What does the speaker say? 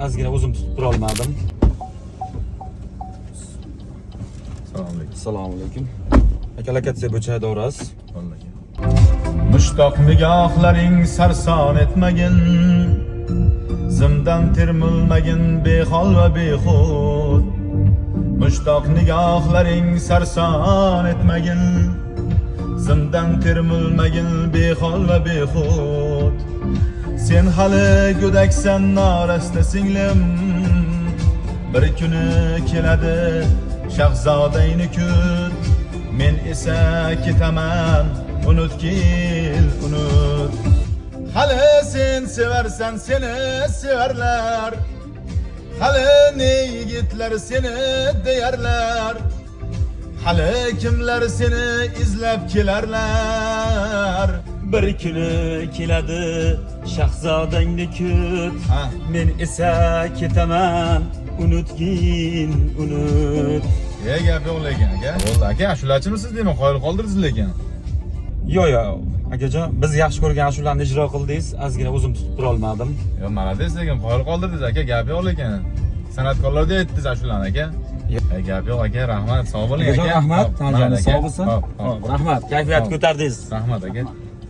ozgina o'zim tutib tura olmadim. Assalomu alaykum. Assalomu alaykum. Aka lokatsiya bo'yicha haydavasiz. Vallahi. Mushtoq nigohlaring sarson etmagin, zimdan termulmagin behol va behud. Mushtoq nigohlaring sarson etmagin, zimdan termulmagin behol va behud. Sen hali go'daksan norasta singlim, bir kuni keladi shahzodangni kut. Men esa ketaman, unutgil, unut. Hali sen seversan seni severlar, hali ne yigitlar seni deyarlar, hali kimlar seni izlab kelarlar. Bir kuni keladi shahzodangni kut. Men esa ketaman, unutgin, unut. Gap yo'q lekin aka. Bo'ldi aka, ashulachimisiz deyman, qoyil qoldirdingiz lekin. Yo'q, akajon, biz yaxshi ko'rgan ashulani ijro qildingiz, ozgina o'zim tutib tura olmadim. Yo, malades lekin qoyil qoldirdingiz aka, gap yo'q lekin. San'atkorlarda aytdingiz ashulani aka. Gap yo'q aka, rahmat, sog' bo'ling aka. Rahmat, tanjoningiz sog' bo'lsin. Hop. Rahmat, kayfiyat ko'tardingiz. Rahmat aka.